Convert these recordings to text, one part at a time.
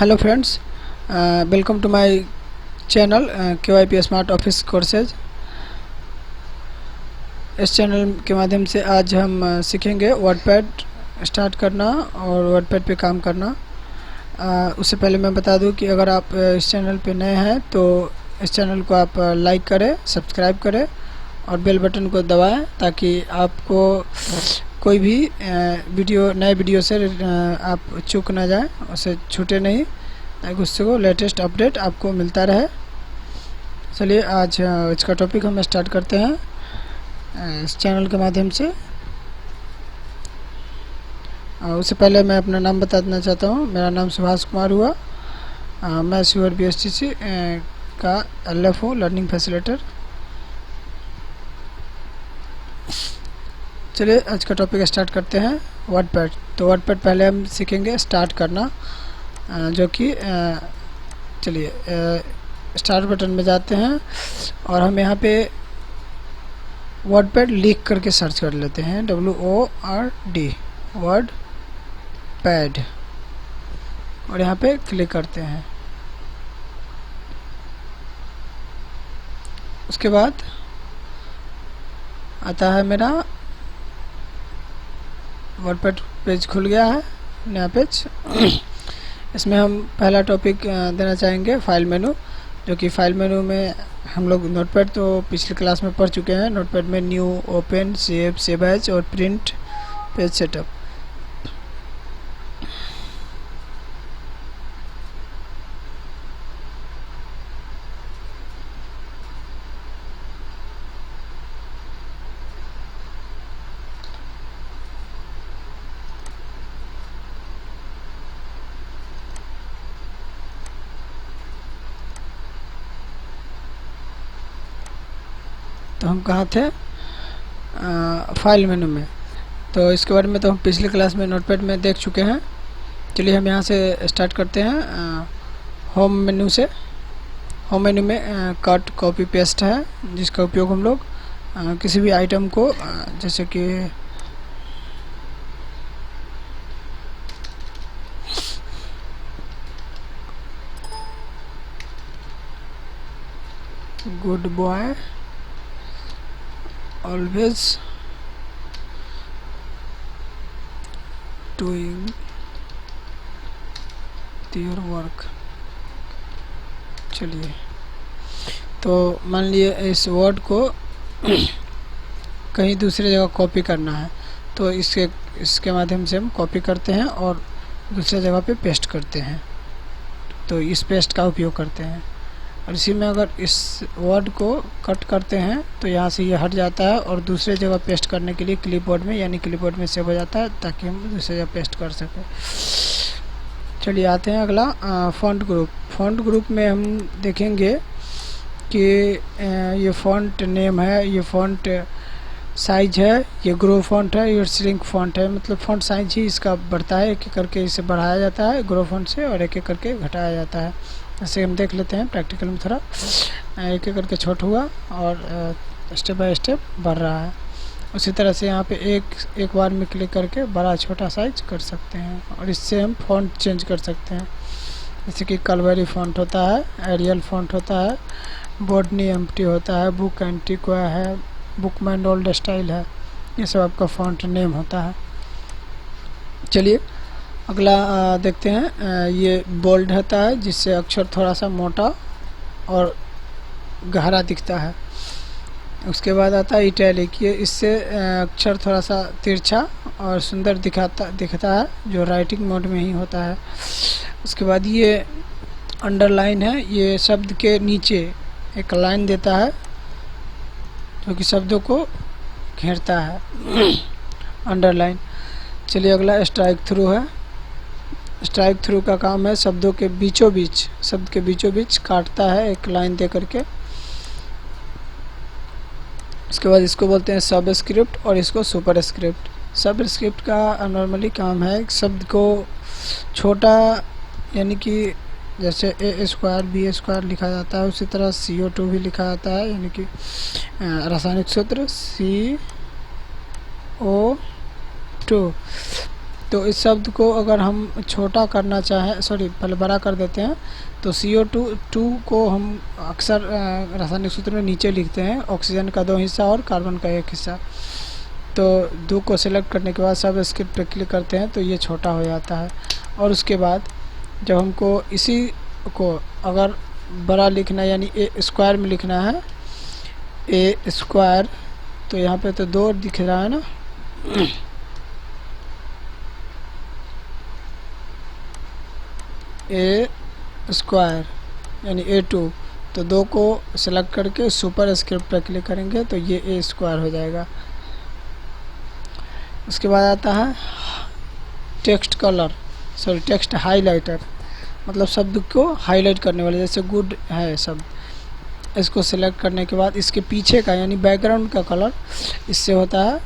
Hello friends, welcome to my channel KYP smart office courses. इस channel के माध्यम से आज हम सीखेंगे वर्डपैड स्टार्ट करना और वर्डपैड पे काम करना। उससे पहले मैं बता दूं कि अगर आप इस चैनल पे नए हैं तो इस चैनल को आप लाइक करें, सब्सक्राइब करें और बेल बटन को दबाएं ताकि आपको कोई भी नए वीडियो से आप चूक ना जाए, उसे छूटे नहीं, ताकि उससे को लेटेस्ट अपडेट आपको मिलता रहे। चलिए आज इसका टॉपिक हम स्टार्ट करते हैं इस चैनल के माध्यम से। उससे पहले मैं अपना नाम बता देना चाहता हूँ। मेरा नाम सुभाष कुमार हुआ। मैं श्योर BSTC का LF हूँ, लर्निंग फैसिलिटेटर। चलिए आज का टॉपिक स्टार्ट करते हैं वर्डपैड। तो वर्डपैड पहले हम सीखेंगे स्टार्ट करना, जो कि चलिए स्टार्ट बटन में जाते हैं और हम यहाँ पे वर्डपैड लिख करके सर्च कर लेते हैं, WORD वर्डपैड, और यहाँ पे क्लिक करते हैं। उसके बाद आता है मेरा वर्डपैड पेज खुल गया है, नया पेज। इसमें हम पहला टॉपिक देना चाहेंगे फाइल मेनू, जो कि फाइल मेनू में हम लोग नोटपैड तो पिछले क्लास में पढ़ चुके हैं। नोटपैड में न्यू, ओपन, सेव एज और प्रिंट पेज सेटअप। तो हम कहाँ थे? फाइल मेनू में। तो इसके बारे में तो हम पिछले क्लास में नोटपैड में देख चुके हैं। चलिए हम यहाँ से स्टार्ट करते हैं होम मेनू से। होम मेनू में कट, कॉपी, पेस्ट है, जिसका उपयोग हम लोग किसी भी आइटम को जैसे कि good boy always doing your work। चलिए, तो मान लिए इस वर्ड को कहीं दूसरी जगह कॉपी करना है, तो इसके माध्यम से हम कॉपी करते हैं और दूसरी जगह पे पेस्ट करते हैं। तो इस पेस्ट का उपयोग करते हैं। और इसी में अगर इस वर्ड को कट करते हैं तो यहाँ से ये हट जाता है और दूसरे जगह पेस्ट करने के लिए क्लिपबोर्ड में, यानी क्लिपबोर्ड में सेव हो जाता है, ताकि हम दूसरी जगह पेस्ट कर सकें। चलिए आते हैं अगला फ़ॉन्ट ग्रुप। फ़ॉन्ट ग्रुप में हम देखेंगे कि ये फ़ॉन्ट नेम है, ये फ़ॉन्ट साइज है, ये ग्रो फ़ॉन्ट है, ये श्रिंक फ़ॉन्ट है। मतलब फ़ॉन्ट साइज ही इसका बढ़ता है, एक एक करके इसे बढ़ाया जाता है ग्रो फ़ॉन्ट से, और एक एक करके घटाया जाता है। ऐसे हम देख लेते हैं प्रैक्टिकल में। थोड़ा एक एक करके छोटा हुआ और स्टेप बाय स्टेप बढ़ रहा है। उसी तरह से यहाँ पे एक बार में क्लिक करके बड़ा छोटा साइज कर सकते हैं, और इससे हम फ़ॉन्ट चेंज कर सकते हैं। जैसे कि कलवेरी फ़ॉन्ट होता है, एरियल फ़ॉन्ट होता है, बोर्डनी एम्प्टी होता है, बुक एंटिक्वा है, बुकमैन ओल्ड स्टाइल है। ये सब आपका फ़ॉन्ट नेम होता है। चलिए अगला देखते हैं। ये बोल्ड होता है, जिससे अक्षर थोड़ा सा मोटा और गहरा दिखता है। उसके बाद आता है इटैलिक। ये इससे अक्षर थोड़ा सा तिरछा और सुंदर दिखता है, जो राइटिंग मोड में ही होता है। उसके बाद ये अंडरलाइन है। ये शब्द के नीचे एक लाइन देता है, जो कि शब्दों को घेरता है, अंडरलाइन। चलिए अगला स्ट्राइक थ्रू है। स्ट्राइक थ्रू का काम है शब्द के बीचों बीच काटता है एक लाइन दे करके। उसके बाद इसको बोलते हैं सब स्क्रिप्ट और इसको सुपर स्क्रिप्ट। सब स्क्रिप्ट का नॉर्मली काम है शब्द को छोटा, यानी कि जैसे A² B² लिखा जाता है, उसी तरह CO2 भी लिखा जाता है, यानी कि रासायनिक सूत्र CO2। तो इस शब्द को अगर हम छोटा करना चाहें, सॉरी पहले बड़ा कर देते हैं, तो CO2 को हम अक्सर रासायनिक सूत्र में नीचे लिखते हैं, ऑक्सीजन का 2 हिस्सा और कार्बन का 1 हिस्सा। तो 2 को सिलेक्ट करने के बाद सब स्क्रिप्ट पे क्लिक करते हैं तो ये छोटा हो जाता है। और उसके बाद जब हमको इसी को अगर बड़ा लिखना है, यानी ए स्क्वायर में लिखना है, ए स्क्वायर, तो यहाँ पे तो 2 दिख रहा है ना, ए स्क्वायर यानी A2, तो 2 को सेलेक्ट करके सुपर स्क्रिप्ट पर क्लिक करेंगे तो ये ए स्क्वायर हो जाएगा। उसके बाद आता है text colour, sorry text highlighter, मतलब शब्द को हाईलाइट करने वाले, जैसे गुड है शब्द। इसको सेलेक्ट करने के बाद इसके पीछे का यानी बैकग्राउंड का कलर इससे होता है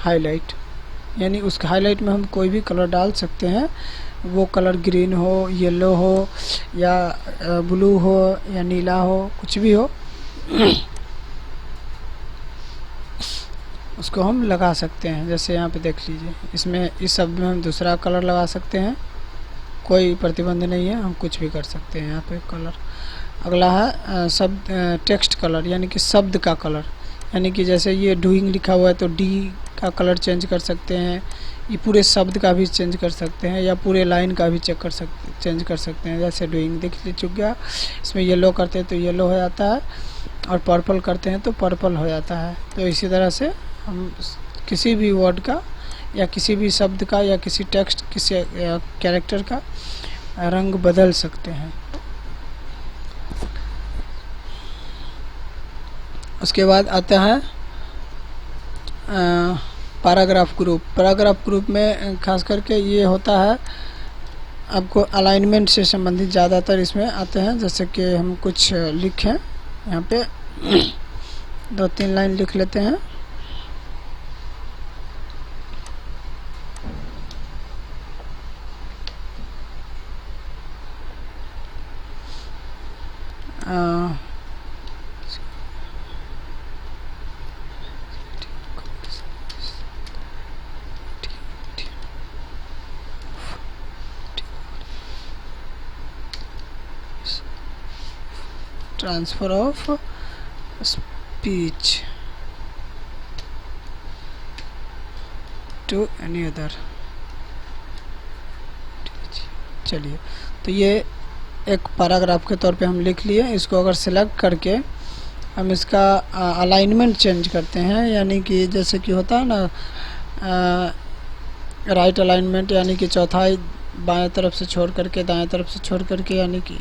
हाईलाइट, यानी उस हाईलाइट में हम कोई भी कलर डाल सकते हैं, वो कलर ग्रीन हो, येलो हो, या ब्लू हो, या नीला हो, कुछ भी हो उसको हम लगा सकते हैं। जैसे यहाँ पे देख लीजिए, इसमें इस शब्द में हम दूसरा कलर लगा सकते हैं, कोई प्रतिबंध नहीं है, हम कुछ भी कर सकते हैं यहाँ पे कलर। अगला है शब्द टेक्स्ट कलर, यानी कि शब्द का कलर, यानी कि जैसे ये डूइंग लिखा हुआ है तो डी का कलर चेंज कर सकते हैं, ये पूरे शब्द का भी चेंज कर सकते हैं, या पूरे लाइन का भी चेंज कर सकते हैं। जैसे डूइंग देख चुक गया, इसमें येलो करते हैं तो येलो हो जाता है, और पर्पल करते हैं तो पर्पल हो जाता है। तो इसी तरह से हम किसी भी वर्ड का या किसी भी शब्द का या किसी टेक्स्ट, किसी कैरेक्टर का रंग बदल सकते हैं। उसके बाद आता है पैराग्राफ ग्रुप। पैराग्राफ ग्रुप में खास करके ये होता है, आपको अलाइनमेंट से संबंधित ज़्यादातर इसमें आते हैं। जैसे कि हम कुछ लिखें, यहाँ पे 2-3 लाइन लिख लेते हैं। Transfer of speech to any other. चलिए, तो ये एक पैराग्राफ के तौर पे हम लिख लिए। इसको अगर सिलेक्ट करके हम इसका अलाइनमेंट चेंज करते हैं, यानी कि जैसे कि होता है ना राइट अलाइनमेंट, यानी कि चौथाई बाएं तरफ से छोड़ करके दाएं तरफ से छोड़ करके, यानी कि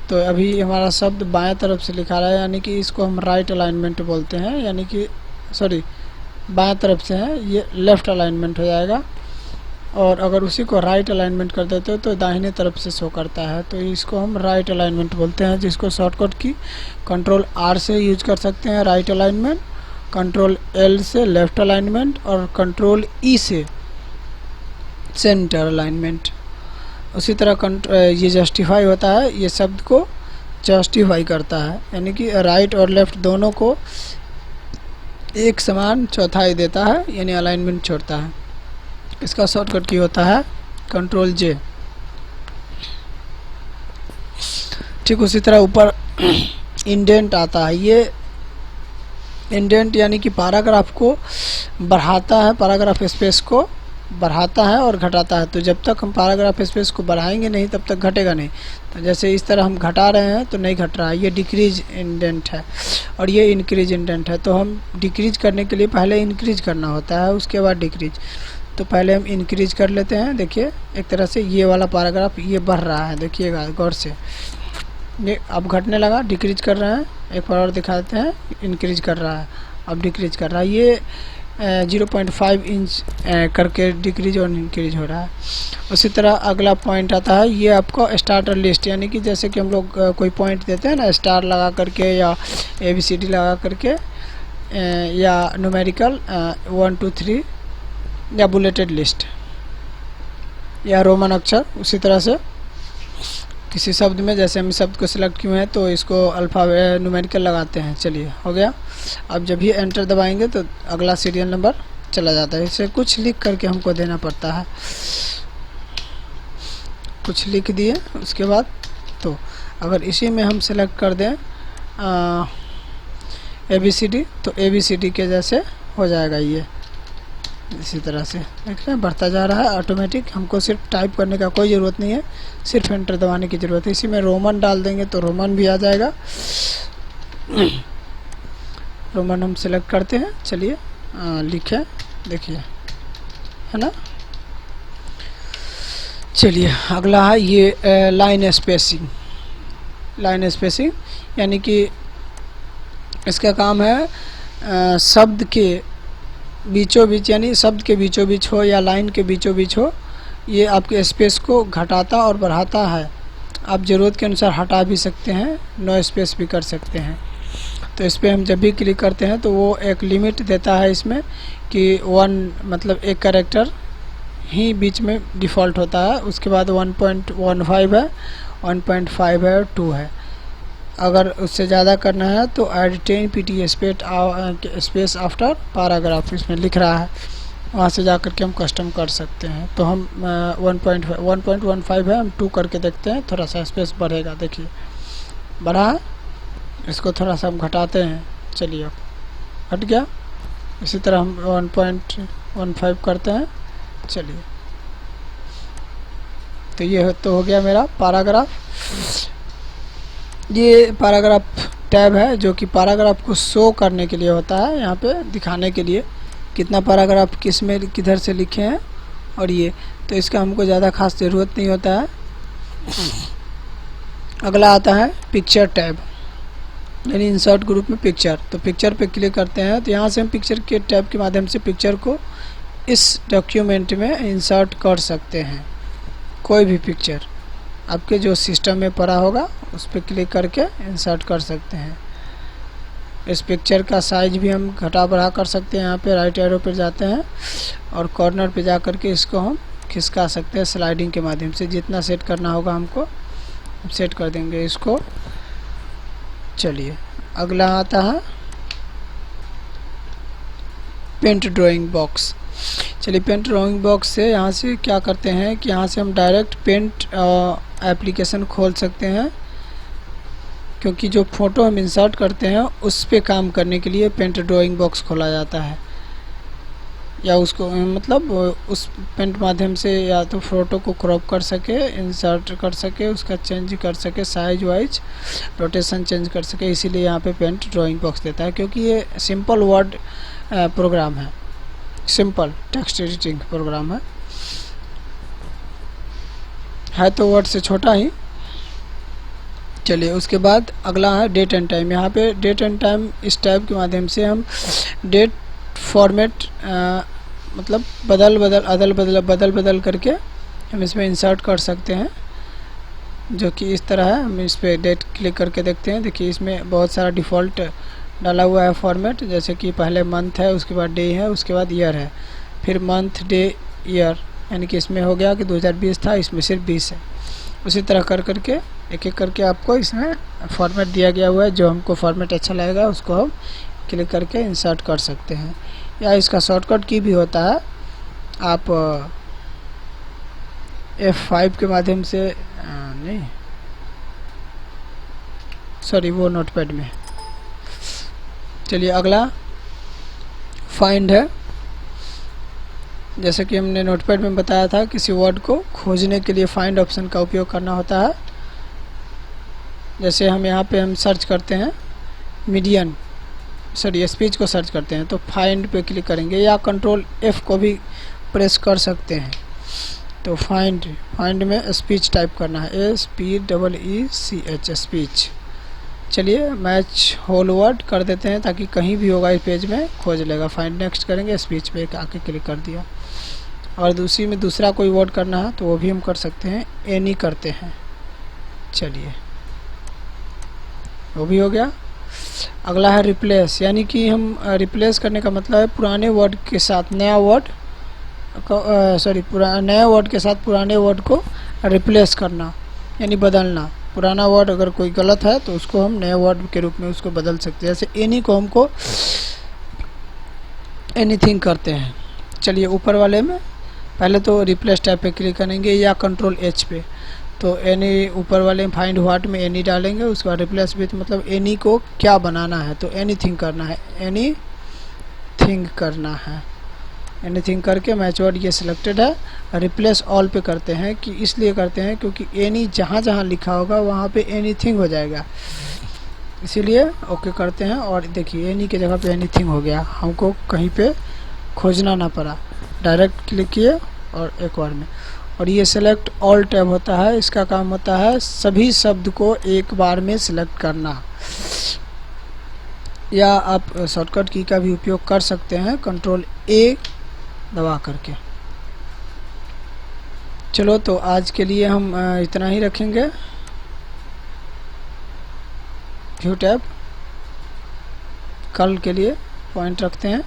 तो अभी हमारा शब्द बाएं तरफ से लिखा रहा है, यानी कि इसको हम राइट अलाइनमेंट बोलते हैं, यानी कि सॉरी बाएं तरफ से है, ये लेफ़्ट अलाइनमेंट हो जाएगा। और अगर उसी को राइट अलाइनमेंट कर देते हो तो दाहिने तरफ से शो करता है, तो इसको हम राइट अलाइनमेंट बोलते हैं, जिसको शॉर्टकट की Ctrl+R से यूज कर सकते हैं राइट अलाइनमेंट, Ctrl+L से लेफ़्ट अलाइनमेंट, और Ctrl+E से सेंटर अलाइनमेंट। उसी तरह ये जस्टिफाई होता है, ये शब्द को जस्टिफाई करता है, यानी कि राइट और लेफ़्ट दोनों को एक समान चौथाई देता है, यानी अलाइनमेंट छोड़ता है। इसका शॉर्टकट की होता है Ctrl+J। ठीक उसी तरह ऊपर इंडेंट आता है। ये इंडेंट यानी कि पैराग्राफ को बढ़ाता है, पैराग्राफ स्पेस को बढ़ाता है और घटाता है। तो जब तक हम पैराग्राफ स्पेस को बढ़ाएंगे नहीं तब तक घटेगा नहीं। तो जैसे इस तरह हम घटा रहे हैं तो नहीं घट रहा है, ये डिक्रीज इंडेंट है, और ये इंक्रीज इंडेंट है। तो हम डिक्रीज करने के लिए पहले इंक्रीज करना होता है, उसके बाद डिक्रीज। तो पहले हम इंक्रीज कर लेते हैं। देखिए एक तरह से ये वाला पैराग्राफ ये बढ़ रहा है, देखिएगा गौर से, ये अब घटने लगा, डिक्रीज कर रहे हैं। एक बार और दिखा देते हैं, इंक्रीज कर रहा है, अब डिक्रीज कर रहा है। ये 0.5 इंच करके डिक्रीज और इंक्रीज हो रहा है। उसी तरह अगला पॉइंट आता है, ये आपको स्टार्टर लिस्ट, यानी कि जैसे कि हम लोग कोई पॉइंट देते हैं ना, स्टार लगा करके या ABCD लगा करके, या न्यूमेरिकल 1 2 3, या बुलेटेड लिस्ट, या रोमन अक्षर। उसी तरह से किसी शब्द में, जैसे हम शब्द को सिलेक्ट किए हैं तो इसको अल्फा न्यूमेरिकल लगाते हैं। चलिए हो गया। अब जब भी एंटर दबाएंगे तो अगला सीरियल नंबर चला जाता है। इसे कुछ लिख करके हमको देना पड़ता है, कुछ लिख दिए उसके बाद। तो अगर इसी में हम सेलेक्ट कर दें ABCD, तो ABCD के जैसे हो जाएगा ये, इसी तरह से देख रहे हैं बढ़ता जा रहा है ऑटोमेटिक। हमको सिर्फ टाइप करने का कोई ज़रूरत नहीं है, सिर्फ एंटर दबाने की ज़रूरत है। इसी में रोमन डाल देंगे तो रोमन भी आ जाएगा। रोमन हम सेलेक्ट करते हैं, चलिए लिखें, देखिए है ना। चलिए अगला है ये लाइन स्पेसिंग। लाइन स्पेसिंग यानी कि इसका काम है शब्द के बीचों बीच, यानी शब्द के बीचों बीच हो या लाइन के बीचों बीच हो, ये आपके स्पेस को घटाता और बढ़ाता है। आप ज़रूरत के अनुसार हटा भी सकते हैं, नो स्पेस भी कर सकते हैं। तो इस पर हम जब भी क्लिक करते हैं तो वो एक लिमिट देता है इसमें कि 1 मतलब एक कैरेक्टर ही बीच में डिफ़ॉल्ट होता है। उसके बाद 1.15 है, 1.5 है और 2 है। अगर उससे ज़्यादा करना है तो add 10 pt space after paragraph इसमें लिख रहा है, वहाँ से जा कर के हम कस्टम कर सकते हैं। तो हम 1.15 है, हम 2 करके देखते हैं, थोड़ा सा स्पेस बढ़ेगा, देखिए बढ़ा है। इसको थोड़ा सा हम घटाते हैं, चलिए अब हट गया। इसी तरह हम 1.15 करते हैं, चलिए। तो ये तो हो गया मेरा पैराग्राफ। ये पैराग्राफ टैब है जो कि पैराग्राफ को शो करने के लिए होता है, यहाँ पे दिखाने के लिए कितना पैराग्राफ किस में किधर से लिखे हैं। और ये तो इसका हमको ज़्यादा खास ज़रूरत नहीं होता है। अगला आता है पिक्चर टैब, यानी इंसर्ट ग्रुप में पिक्चर। तो पिक्चर पे क्लिक करते हैं तो यहाँ से हम पिक्चर के टैब के माध्यम से पिक्चर को इस डॉक्यूमेंट में इंसर्ट कर सकते हैं। कोई भी पिक्चर आपके जो सिस्टम में पड़ा होगा उस पर क्लिक करके इंसर्ट कर सकते हैं। इस पिक्चर का साइज भी हम घटा बढ़ा कर सकते हैं। यहाँ पे राइट एरो पर जाते हैं और कॉर्नर पे जा कर के इसको हम खिसका सकते हैं स्लाइडिंग के माध्यम से। जितना सेट करना होगा हमको सेट कर देंगे इसको। चलिए अगला आता है पेंट ड्राइंग बॉक्स। चलिए पेंट ड्राइंग बॉक्स से यहाँ से क्या करते हैं कि यहाँ से हम डायरेक्ट पेंट एप्लीकेशन खोल सकते हैं, क्योंकि जो फ़ोटो हम इंसर्ट करते हैं उस पे काम करने के लिए पेंट ड्राइंग बॉक्स खोला जाता है। या उसको मतलब उस पेंट माध्यम से या तो फ़ोटो को क्रॉप कर सके, इंसर्ट कर सके, उसका चेंज कर सके, साइज वाइज रोटेशन चेंज कर सके। इसीलिए यहाँ पे पेंट ड्राइंग बॉक्स देता है, क्योंकि ये सिंपल वर्ड प्रोग्राम है, सिंपल टेक्स्ट एडिटिंग प्रोग्राम है तो वर्ड से छोटा ही। चलिए उसके बाद अगला है डेट एंड टाइम। यहाँ पे डेट एंड टाइम इस टैब के माध्यम से हम डेट फॉर्मेट मतलब बदल बदल करके हम इसमें इंसर्ट कर सकते हैं, जो कि इस तरह है। हम इस पर डेट क्लिक करके देखते हैं, देखिए इसमें बहुत सारा डिफ़ॉल्ट डाला हुआ है फॉर्मेट, जैसे कि पहले मंथ है, उसके बाद डे है, उसके बाद ईयर है, फिर मंथ डे ईयर, यानी कि इसमें हो गया कि 2020 था, इसमें सिर्फ 20 है। उसी तरह कर करके एक एक करके आपको इसमें फॉर्मेट दिया गया हुआ है। जो हमको फॉर्मेट अच्छा लगेगा उसको हम क्लिक करके इंसर्ट कर सकते हैं। या इसका शॉर्टकट की भी होता है, आप F5 के माध्यम से नहीं सॉरी वो नोटपैड में। चलिए अगला फाइंड है। जैसे कि हमने नोटपैड में बताया था, किसी वर्ड को खोजने के लिए फाइंड ऑप्शन का उपयोग करना होता है। जैसे हम यहाँ पे हम सर्च करते हैं मीडियन स्पीच को सर्च करते हैं तो फाइंड पे क्लिक करेंगे, या कंट्रोल F को भी प्रेस कर सकते हैं। तो फाइंड में स्पीच टाइप करना है, SPEECH स्पीच। चलिए मैच होल वर्ड कर देते हैं ताकि कहीं भी होगा इस पेज में खोज लेगा। फाइंड नेक्स्ट करेंगे, स्पीच पे आके क्लिक कर दिया। और दूसरी में दूसरा कोई वर्ड करना है तो वो भी हम कर सकते हैं, एनी करते हैं। चलिए वो भी हो गया। अगला है रिप्लेस, यानी कि हम रिप्लेस करने का मतलब है पुराने वर्ड के साथ नया वर्ड नए वर्ड के साथ पुराने वर्ड को रिप्लेस करना, यानी बदलना। पुराना वर्ड अगर कोई गलत है तो उसको हम नए वर्ड के रूप में उसको बदल सकते हैं। जैसे एनी को हमको एनीथिंग करते हैं। चलिए ऊपर वाले में पहले तो रिप्लेस टैब पे क्लिक करेंगे या कंट्रोल एच पे, तो एनी ऊपर वाले में फाइंड व्हाट में एनी डालेंगे, उसके बाद रिप्लेस विथ मतलब एनी को क्या बनाना है, तो एनीथिंग करना है, एनीथिंग करना है। एनीथिंग करके मैच वर्ड ये सिलेक्टेड है। रिप्लेस ऑल पे करते हैं कि इसलिए करते हैं क्योंकि एनी जहाँ जहाँ लिखा होगा वहाँ पे एनीथिंग हो जाएगा, इसीलिए ओके करते हैं। और देखिए एनी की जगह पे एनीथिंग हो गया, हमको कहीं पे खोजना ना पड़ा, डायरेक्ट क्लिक किए और एक बार में। और ये सेलेक्ट ऑल टैब होता है, इसका काम होता है सभी शब्द को एक बार में सिलेक्ट करना, या आप शॉर्टकट की का भी उपयोग कर सकते हैं कंट्रोल ए दबा करके। चलो तो आज के लिए हम इतना ही रखेंगे। व्यू टैब कल के लिए पॉइंट रखते हैं।